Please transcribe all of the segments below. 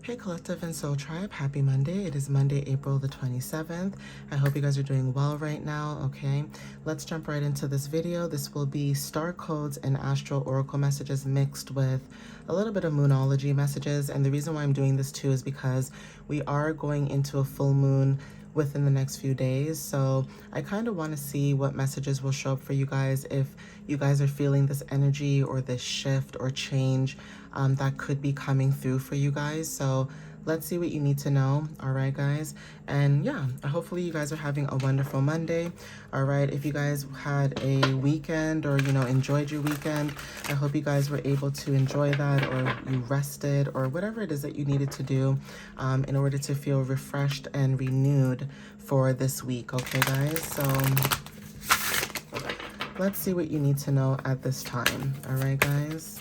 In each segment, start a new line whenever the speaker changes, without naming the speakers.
Hey Collective and Soul Tribe, happy Monday. It is Monday, April the 27th. I hope you guys are doing well right now, okay? Let's jump right into this video. This will be star codes and astral oracle messages mixed with a little bit of Moonology messages. And the reason why I'm doing this too is because we are going into a full moon within the next few days. So I kind of want to see what messages will show up for you guys if you guys are feeling this energy or this shift or change that could be coming through for you guys. So let's see what you need to know. All right, guys. And yeah, hopefully you guys are having a wonderful Monday. All right. If you guys had a weekend or, enjoyed your weekend, I hope you guys were able to enjoy that, or you rested, or whatever it is that you needed to do in order to feel refreshed and renewed for this week. Okay, guys. So let's see what you need to know at this time. All right, guys.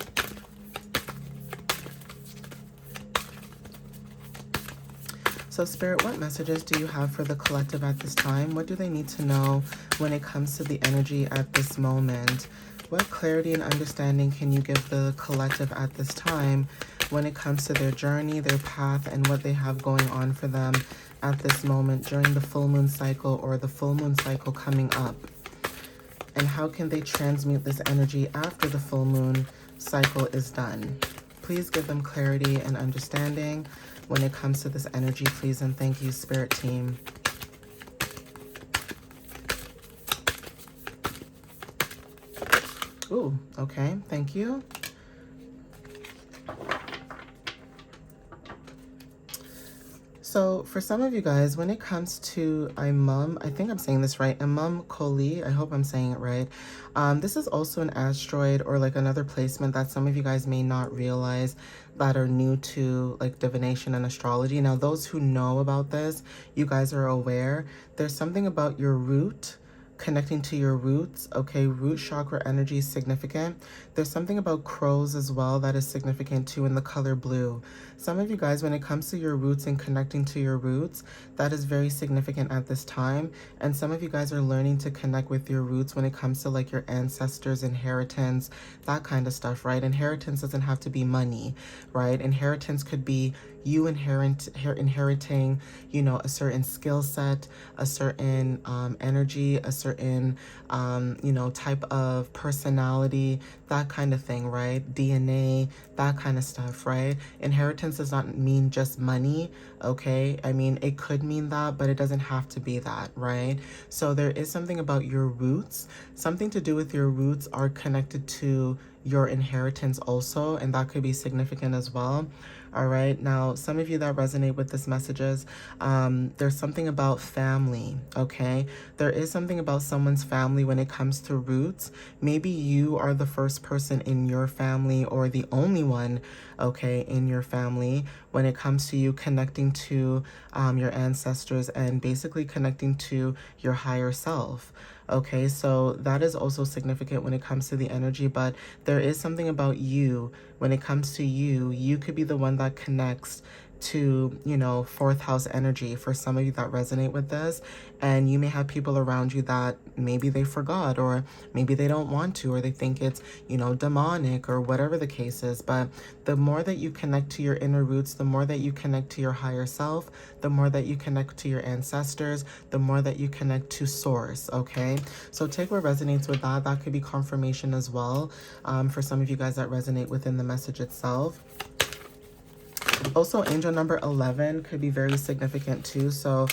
So Spirit, what messages do you have for the collective at this time? What do they need to know when it comes to the energy at this moment? What clarity and understanding can you give the collective at this time when it comes to their journey, their path, and what they have going on for them at this moment during the full moon cycle or the full moon cycle coming up? And how can they transmute this energy after the full moon cycle is done? Please give them clarity and understanding when it comes to this energy, please, and thank you, Spirit team. Ooh, okay, thank you. So for some of you guys, when it comes to Imum, I think I'm saying this right, Imum Koli, I hope I'm saying it right. This is also an asteroid or like another placement that some of you guys may not realize that are new to like divination and astrology. Now, those who know about this, you guys are aware. There's something about your root, connecting to your roots, okay? Root chakra energy is significant. There's something about crows as well that is significant too in the color blue. Some of you guys, when it comes to your roots and connecting to your roots, that is very significant at this time. And some of you guys are learning to connect with your roots when it comes to like your ancestors, inheritance, that kind of stuff, right? Inheritance doesn't have to be money, right? Inheritance could be you inheriting, a certain skill set, a certain energy, a certain, type of personality, that kind of thing, right? DNA, that kind of stuff, right? Inheritance does not mean just money, okay? I mean, it could mean that, but it doesn't have to be that, right? So there is something about your roots. Something to do with your roots are connected to your inheritance also, and that could be significant as well. All right, now some of you that resonate with this messages, there's something about family, okay? There is something about someone's family when it comes to roots. Maybe you are the first person in your family or the only one, okay, in your family when it comes to you connecting to your ancestors and basically connecting to your higher self. Okay, so that is also significant when it comes to the energy, but there is something about you. When it comes to you, you could be the one that connects to, fourth house energy for some of you that resonate with this. And you may have people around you that maybe they forgot, or maybe they don't want to, or they think it's, demonic or whatever the case is. But the more that you connect to your inner roots, the more that you connect to your higher self, the more that you connect to your ancestors, the more that you connect to source, okay? So take what resonates with that. That could be confirmation as well for some of you guys that resonate within the message itself. Also, angel number 11 could be very significant too. So,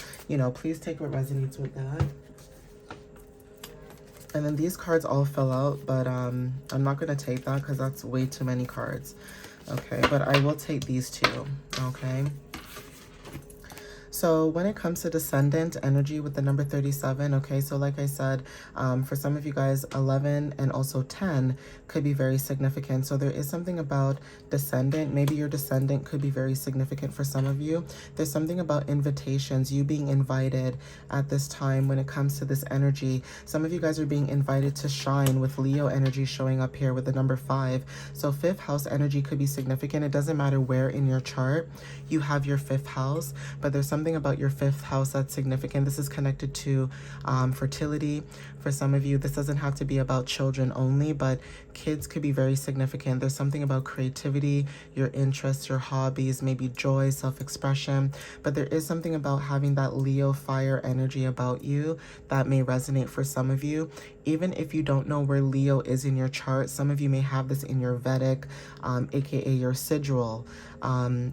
please take what resonates with that. And then these cards all fell out, but I'm not going to take that because that's way too many cards. Okay, but I will take these two, okay? So when it comes to descendant energy with the number 37, okay, so like I said, for some of you guys, 11 and also 10 could be very significant. So there is something about descendant. Maybe your descendant could be very significant for some of you. There's something about invitations, you being invited at this time when it comes to this energy. Some of you guys are being invited to shine with Leo energy showing up here with the number 5. So fifth house energy could be significant. It doesn't matter where in your chart you have your fifth house, but there's something something about your 5th house that's significant. This is connected to fertility. For some of you, this doesn't have to be about children only, but kids could be very significant. There's something about creativity, your interests, your hobbies, maybe joy, self-expression. But there is something about having that Leo fire energy about you that may resonate for some of you. Even if you don't know where Leo is in your chart, some of you may have this in your Vedic, aka your sigil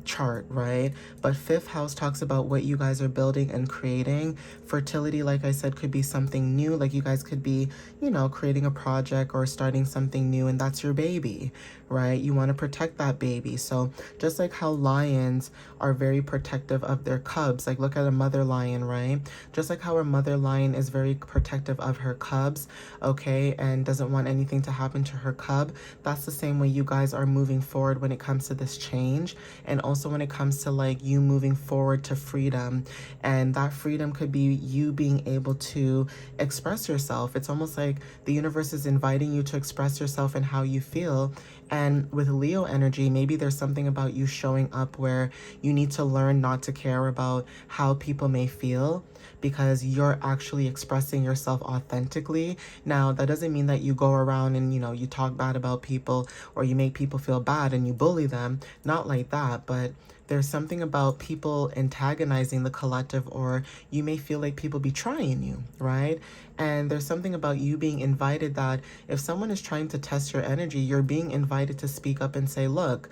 chart, right? But 5th house talks about what you guys are building and creating. Fertility, like I said, could be something new. Like you guys could be, you know, creating a project or starting something new, and that's your baby, right? You want to protect that baby. So just like how lions are very protective of their cubs, like look at a mother lion, right? Just like how a mother lion is very protective of her cubs, okay, and doesn't want anything to happen to her cub, that's the same way you guys are moving forward when it comes to this change, and also when it comes to like you moving forward to freedom. And that freedom could be you being able to express yourself. It's almost like the universe is inviting you to express yourself and how you feel. And with Leo energy, maybe there's something about you showing up where you need to learn not to care about how people may feel, because you're actually expressing yourself authentically. Now, that doesn't mean that you go around and, you know, you talk bad about people or you make people feel bad and you bully them. Not like that, but there's something about people antagonizing the collective, or you may feel like people betraying you, right? And there's something about you being invited that if someone is trying to test your energy, you're being invited to speak up and say, look,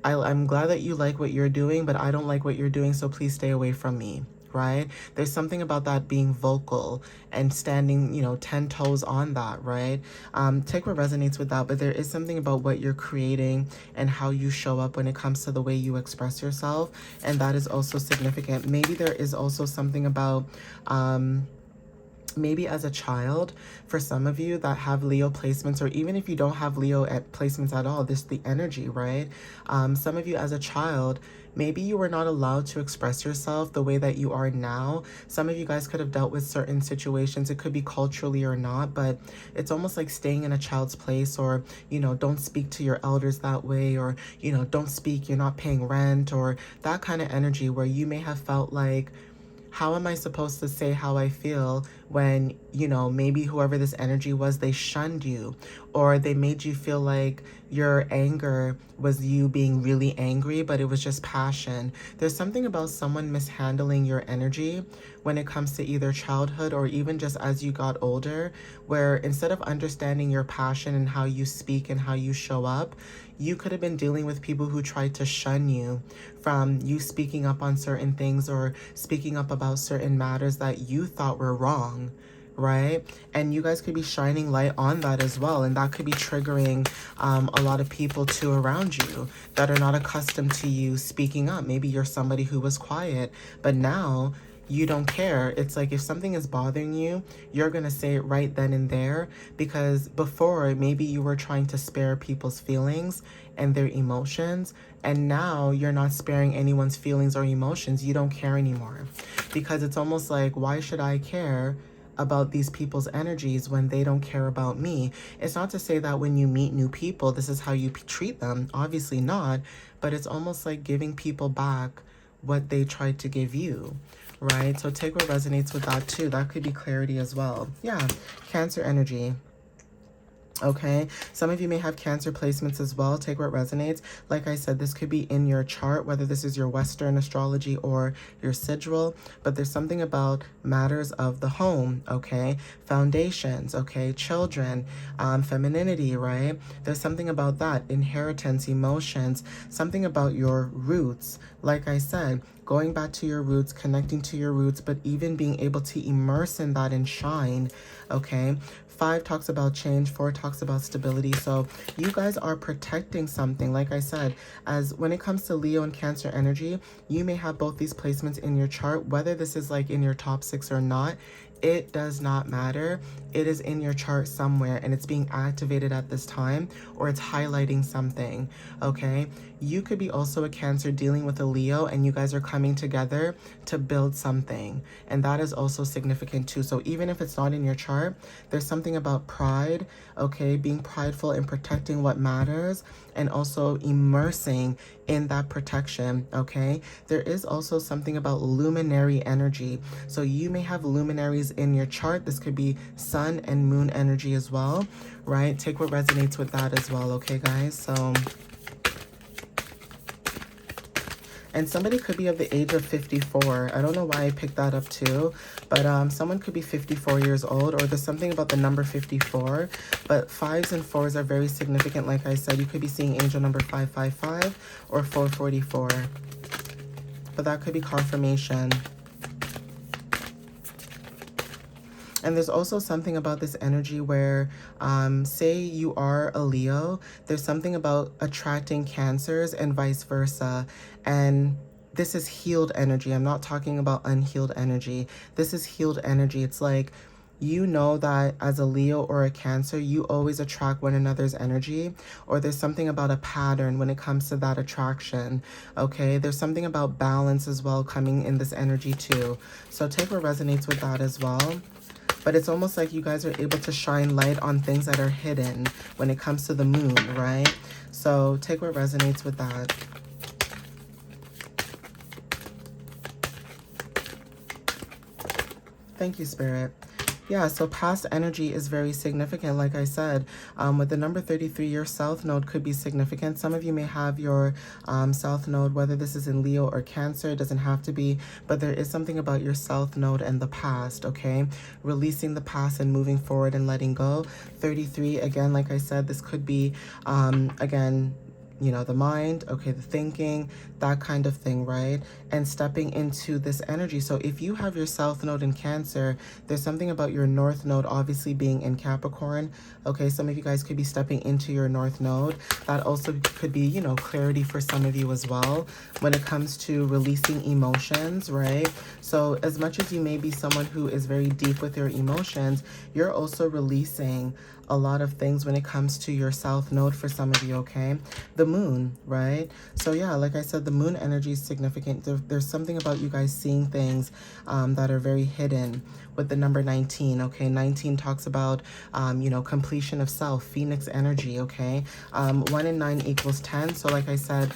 I'm glad that you like what you're doing, but I don't like what you're doing, so please stay away from me, right? There's something about that being vocal and standing, you know, 10 toes on that, right? Take what resonates with that, but there is something about what you're creating and how you show up when it comes to the way you express yourself, and that is also significant. Maybe there is also something about, maybe as a child, for some of you that have Leo placements, or even if you don't have Leo at placements at all, this is the energy, right? Some of you as a child, maybe you were not allowed to express yourself the way that you are now. Some of you guys could have dealt with certain situations. It could be culturally or not, but it's almost like staying in a child's place, or, you know, don't speak to your elders that way, or, you know, don't speak, you're not paying rent, or that kind of energy where you may have felt like, how am I supposed to say how I feel when, you know, maybe whoever this energy was, they shunned you, or they made you feel like your anger was you being really angry, but it was just passion. There's something about someone mishandling your energy when it comes to either childhood or even just as you got older, where instead of understanding your passion and how you speak and how you show up, you could have been dealing with people who tried to shun you from you speaking up on certain things or speaking up about certain matters that you thought were wrong, right? And you guys could be shining light on that as well, and that could be triggering a lot of people too around you that are not accustomed to you speaking up. Maybe you're somebody who was quiet, but now you don't care. It's like if something is bothering you, you're going to say it right then and there, because before maybe you were trying to spare people's feelings and their emotions, and now you're not sparing anyone's feelings or emotions. You don't care anymore, because it's almost like, why should I care about these people's energies when they don't care about me? It's not to say that when you meet new people, this is how you treat them. Obviously not, but it's almost like giving people back what they tried to give you, right? So take what resonates with that too. That could be clarity as well. Yeah, Cancer energy. Okay, some of you may have Cancer placements as well. Take what resonates. Like I said, this could be in your chart, whether this is your Western astrology or your sigil, but there's something about matters of the home, okay? Foundations, okay? Children, femininity, right? There's something about that. Inheritance, emotions, something about your roots. Like I said, going back to your roots, connecting to your roots, but even being able to immerse in that and shine, okay? 5 talks about change, 4 talks about stability. So you guys are protecting something. Like I said, as when it comes to Leo and Cancer energy, you may have both these placements in your chart, whether this is like in your top 6 or not. It does not matter. It is in your chart somewhere and it's being activated at this time, or it's highlighting something, okay? You could be also a Cancer dealing with a Leo, and you guys are coming together to build something. And that is also significant too. So even if it's not in your chart, there's something about pride, okay? Being prideful and protecting what matters, and also immersing in that protection, okay? There is also something about luminary energy. So you may have luminaries in your chart. This could be sun and moon energy as well, right? Take what resonates with that as well, okay, guys? So, and somebody could be of the age of 54. I don't know why I picked that up too, but someone could be 54 years old, or there's something about the number 54. But 5s and 4s are very significant. Like I said, you could be seeing angel number 555 or 444. But that could be confirmation. And there's also something about this energy where, say you are a Leo, there's something about attracting Cancers and vice versa. And this is healed energy. I'm not talking about unhealed energy. This is healed energy. It's like, you know that as a Leo or a Cancer, you always attract one another's energy, or there's something about a pattern when it comes to that attraction, okay? There's something about balance as well coming in this energy too. So take what resonates with that as well. But it's almost like you guys are able to shine light on things that are hidden when it comes to the moon, right? So take what resonates with that. Thank you, Spirit. Yeah, so past energy is very significant, like I said. With the number 33, your South Node could be significant. Some of you may have your South Node, whether this is in Leo or Cancer, it doesn't have to be, but there is something about your South Node and the past, okay? Releasing the past and moving forward and letting go. 33, again, like I said, this could be, again, you know, the mind, okay, the thinking, that kind of thing, right? And stepping into this energy. So if you have your South Node in Cancer, there's something about your North Node obviously being in Capricorn. Okay, some of you guys could be stepping into your North Node. That also could be, you know, clarity for some of you as well when it comes to releasing emotions, right? So as much as you may be someone who is very deep with your emotions, you're also releasing a lot of things when it comes to your South Node for some of you, okay? The moon, right? So yeah, like I said, the moon energy is significant. There's something about you guys seeing things that are very hidden with the number 19, okay? 19 talks about, you know, completion of self, Phoenix energy, okay? 1 and 9 equals 10. So like I said,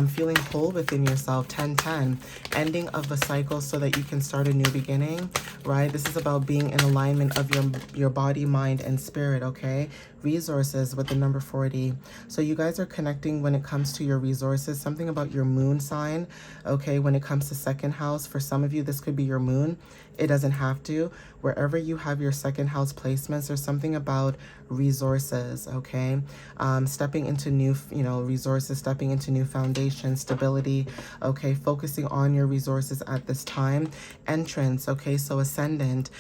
feeling whole within yourself, 10-10, ending of a cycle so that you can start a new beginning, right? This is about being in alignment of your body, mind, and spirit, okay? Resources with the number 40. So you guys are connecting when it comes to your resources, something about your moon sign, okay? When it comes to second house, for some of you, this could be your moon. It doesn't have to. Wherever you have your second house placements, there's something about resources, okay? Stepping into new, you know, resources, stepping into new foundations, stability, okay? Focusing on your resources at this time. Entrance, okay? So ascendant,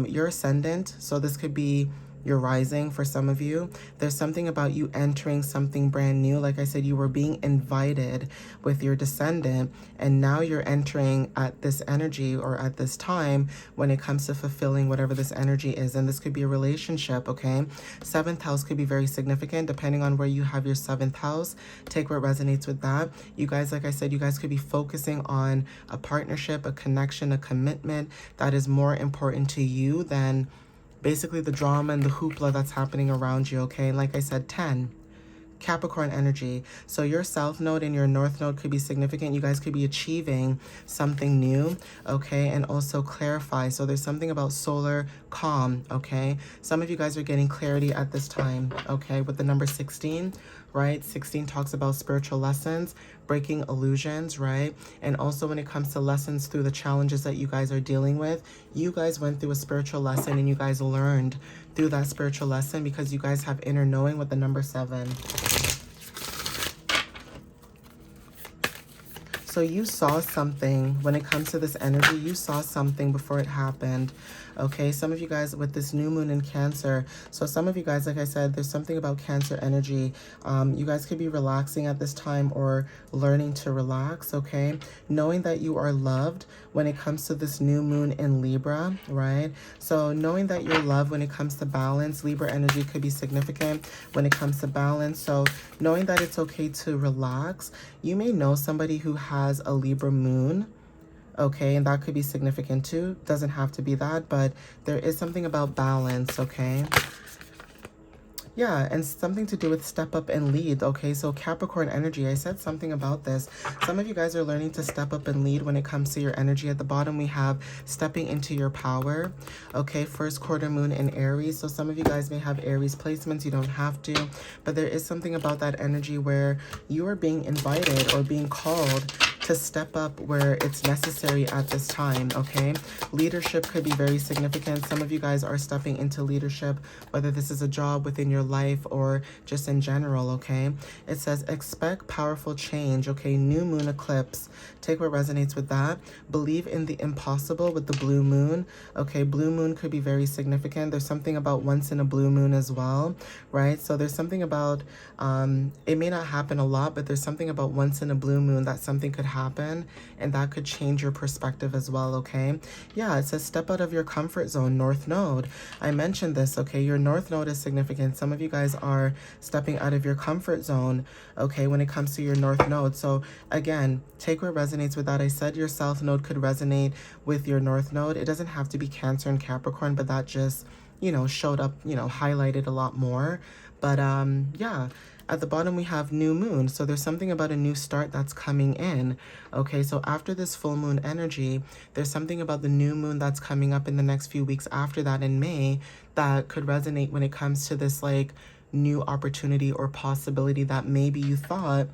your ascendant, so this could be your rising for some of you. There's something about you entering something brand new. Like I said, you were being invited with your descendant, and now you're entering at this energy or at this time when it comes to fulfilling whatever this energy is. And this could be a relationship, okay? 7th house could be very significant depending on where you have your 7th house. Take what resonates with that. You guys, like I said, you guys could be focusing on a partnership, a connection, a commitment that is more important to you than basically the drama and the hoopla that's happening around you, okay? And like I said, 10, Capricorn energy. So your South Node and your North Node could be significant. You guys could be achieving something new, okay? And also clarify. So there's something about solar calm, okay? Some of you guys are getting clarity at this time, okay? With the number 16, right? 16 talks about spiritual lessons, breaking illusions, right? And also when it comes to lessons through the challenges that you guys are dealing with, you guys went through a spiritual lesson and you guys learned through that spiritual lesson because you guys have inner knowing with the number 7. So you saw something when it comes to this energy. You saw something before it happened. Okay, some of you guys with this new moon in Cancer. So some of you guys, like I said, there's something about Cancer energy. You guys could be relaxing at this time or learning to relax, okay? Knowing that you are loved when it comes to this new moon in Libra, right? So knowing that you're loved when it comes to balance, Libra energy could be significant when it comes to balance. So knowing that it's okay to relax. You may know somebody who has a Libra moon, okay, and that could be significant too. Doesn't have to be that, but there is something about balance, okay? Yeah, and something to do with step up and lead, okay? So Capricorn energy, I said something about this. Some of you guys are learning to step up and lead when it comes to your energy. At the bottom, we have stepping into your power, okay? First quarter moon in Aries. So some of you guys may have Aries placements. You don't have to, but there is something about that energy where you are being invited or being called to step up where it's necessary at this time, okay? Leadership could be very significant. Some of you guys are stepping into leadership, whether this is a job within your life or just in general, okay? It says expect powerful change, okay? New moon eclipse. Take what resonates with that. Believe in the impossible with the blue moon, okay? Blue moon could be very significant. There's something about once in a blue moon as well, right? So there's something about, it may not happen a lot, but there's something about once in a blue moon that something could happen and that could change your perspective as well, okay? Yeah, it says step out of your comfort zone, North Node. I mentioned this, okay? Your North Node is significant. Some of you guys are stepping out of your comfort zone, okay, when it comes to your North Node. So again, take what resonates with that. I said your South Node could resonate with your North Node. It doesn't have to be Cancer and Capricorn, but that just, you know, showed up, you know, highlighted a lot more. But yeah, at the bottom we have new moon. So there's something about a new start that's coming in. Okay, so after this full moon energy, there's something about the new moon that's coming up in the next few weeks after that in May that could resonate when it comes to this like new opportunity or possibility that maybe you thought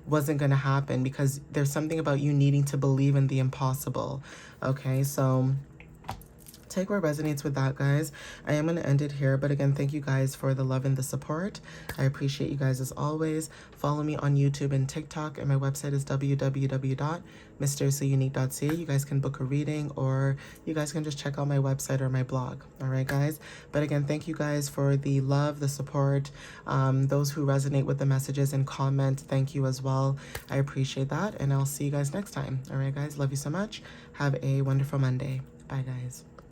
wasn't going to happen, because there's something about you needing to believe in the impossible. Okay, so take what resonates with that, guys. I am going to end it here, but again, thank you guys for the love and the support. I appreciate you guys as always. Follow me on YouTube and TikTok, and my website is www.mysteriouslyunique.ca. You guys can book a reading, or you guys can just check out my website or my blog. All right, guys. But again, thank you guys for the love, the support. Those who resonate with the messages and comment, thank you as well. I appreciate that, and I'll see you guys next time. All right, guys. Love you so much. Have a wonderful Monday. Bye, guys.